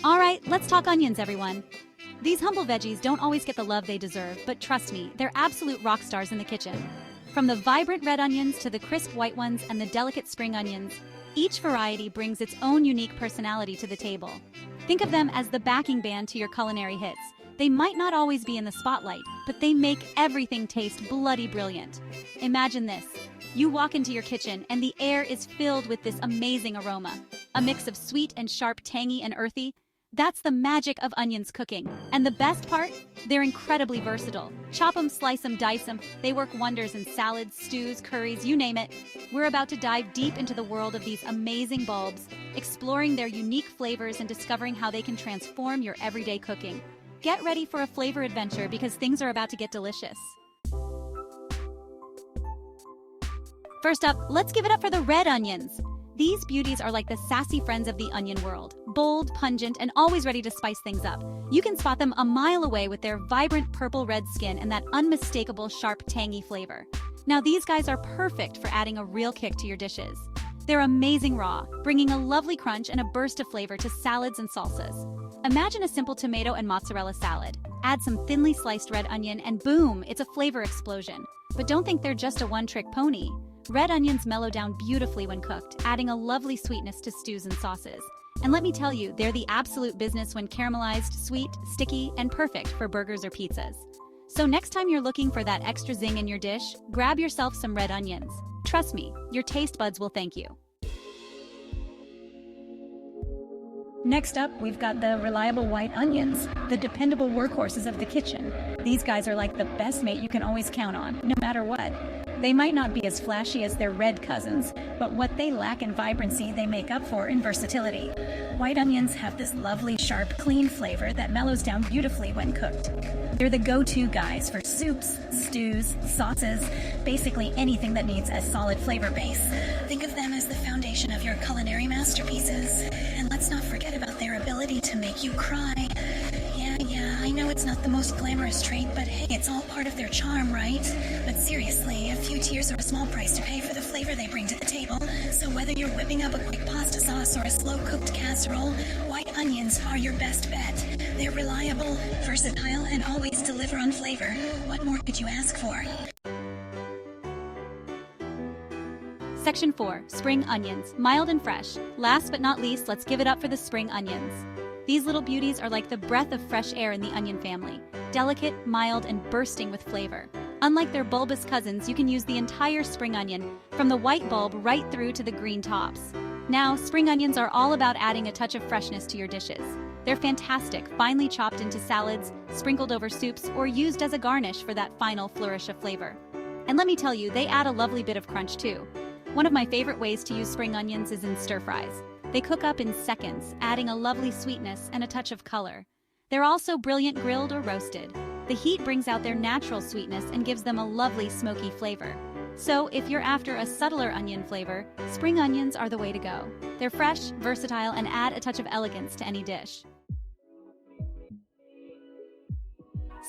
All right, let's talk onions, everyone. These humble veggies don't always get the love they deserve, but trust me, they're absolute rock stars in the kitchen. From the vibrant red onions to the crisp white ones and the delicate spring onions, each variety brings its own unique personality to the table. Think of them as the backing band to your culinary hits. They might not always be in the spotlight, but they make everything taste bloody brilliant. Imagine this. You walk into your kitchen and the air is filled with this amazing aroma. A mix of sweet and sharp, tangy and earthy. That's the magic of onions cooking. And the best part? They're incredibly versatile. Chop them, slice them, dice them. They work wonders in salads, stews, curries, you name it. We're about to dive deep into the world of these amazing bulbs, exploring their unique flavors and discovering how they can transform your everyday cooking. Get ready for a flavor adventure because things are about to get delicious. First up, let's give it up for the red onions. These beauties are like the sassy friends of the onion world, bold, pungent, and always ready to spice things up. You can spot them a mile away with their vibrant purple-red skin and that unmistakable sharp, tangy flavor. Now these guys are perfect for adding a real kick to your dishes. They're amazing raw, bringing a lovely crunch and a burst of flavor to salads and salsas. Imagine a simple tomato and mozzarella salad. Add some thinly sliced red onion and boom, it's a flavor explosion. But don't think they're just a one-trick pony. Red onions mellow down beautifully when cooked, adding a lovely sweetness to stews and sauces. And let me tell you, they're the absolute business when caramelized, sweet, sticky, and perfect for burgers or pizzas. So next time you're looking for that extra zing in your dish, grab yourself some red onions. Trust me, your taste buds will thank you. Next up, we've got the reliable white onions, the dependable workhorses of the kitchen. These guys are like the best mate you can always count on, no matter what. They might not be as flashy as their red cousins, but what they lack in vibrancy, they make up for in versatility. White onions have this lovely, sharp, clean flavor that mellows down beautifully when cooked. They're the go-to guys for soups, stews, sauces, basically anything that needs a solid flavor base. Think of them as the foundation of your culinary masterpieces. And let's not forget about their ability to make you cry. Yeah, I know it's not the most glamorous trait, but hey, it's all part of their charm, right? But seriously, a few tears are a small price to pay for the flavor they bring to the table. So whether you're whipping up a quick pasta sauce or a slow-cooked casserole, white onions are your best bet. They're reliable, versatile, and always deliver on flavor. What more could you ask for? Section 4, Spring Onions, mild and fresh. Last but not least, let's give it up for the spring onions. These little beauties are like the breath of fresh air in the onion family, delicate, mild, and bursting with flavor. Unlike their bulbous cousins, you can use the entire spring onion, from the white bulb right through to the green tops. Now, spring onions are all about adding a touch of freshness to your dishes. They're fantastic, finely chopped into salads, sprinkled over soups, or used as a garnish for that final flourish of flavor. And let me tell you, they add a lovely bit of crunch too. One of my favorite ways to use spring onions is in stir-fries. They cook up in seconds, adding a lovely sweetness and a touch of color. They're also brilliant grilled or roasted. The heat brings out their natural sweetness and gives them a lovely smoky flavor. So if you're after a subtler onion flavor, spring onions are the way to go. They're fresh, versatile, and add a touch of elegance to any dish.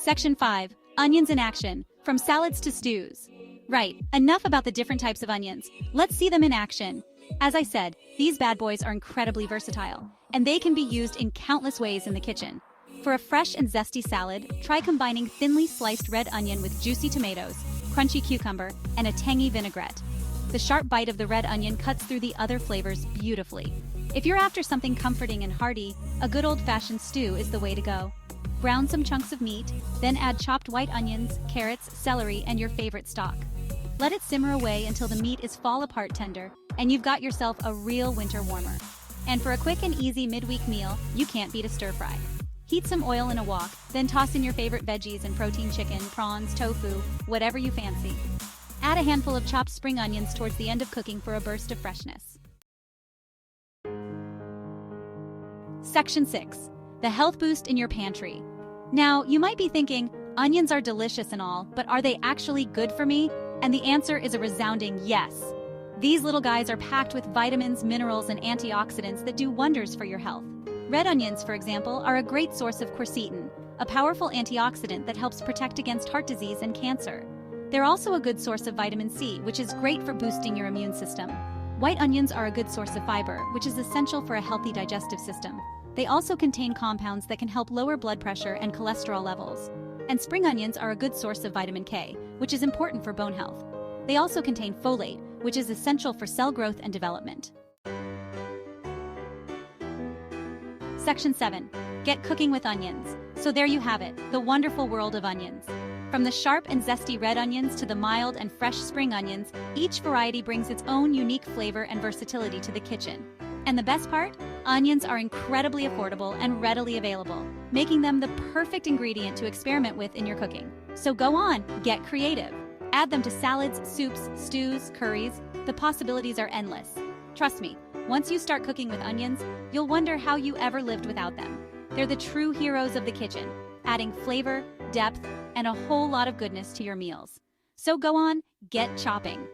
Section 5, Onions in Action, from salads to stews. Right, enough about the different types of onions. Let's see them in action. As I said, these bad boys are incredibly versatile, and they can be used in countless ways in the kitchen. For a fresh and zesty salad, try combining thinly sliced red onion with juicy tomatoes, crunchy cucumber, and a tangy vinaigrette. The sharp bite of the red onion cuts through the other flavors beautifully. If you're after something comforting and hearty, a good old-fashioned stew is the way to go. Brown some chunks of meat, then add chopped white onions, carrots, celery, and your favorite stock. Let it simmer away until the meat is fall-apart tender, and you've got yourself a real winter warmer. And for a quick and easy midweek meal, you can't beat a stir-fry. Heat some oil in a wok, then toss in your favorite veggies and protein chicken, prawns, tofu, whatever you fancy. Add a handful of chopped spring onions towards the end of cooking for a burst of freshness. Section 6, the health boost in your pantry. Now, you might be thinking, onions are delicious and all, but are they actually good for me? And the answer is a resounding yes. These little guys are packed with vitamins, minerals, and antioxidants that do wonders for your health. Red onions, for example, are a great source of quercetin, a powerful antioxidant that helps protect against heart disease and cancer. They're also a good source of vitamin C, which is great for boosting your immune system. White onions are a good source of fiber, which is essential for a healthy digestive system. They also contain compounds that can help lower blood pressure and cholesterol levels. And spring onions are a good source of vitamin K, which is important for bone health. They also contain folate, which is essential for cell growth and development. Section 7. Get cooking with onions. So there you have it, the wonderful world of onions. From the sharp and zesty red onions to the mild and fresh spring onions, each variety brings its own unique flavor and versatility to the kitchen. And the best part? Onions are incredibly affordable and readily available, making them the perfect ingredient to experiment with in your cooking. So go on, get creative. Add them to salads, soups, stews, curries. The possibilities are endless. Trust me, once you start cooking with onions, you'll wonder how you ever lived without them. They're the true heroes of the kitchen, adding flavor, depth, and a whole lot of goodness to your meals. So go on, get chopping.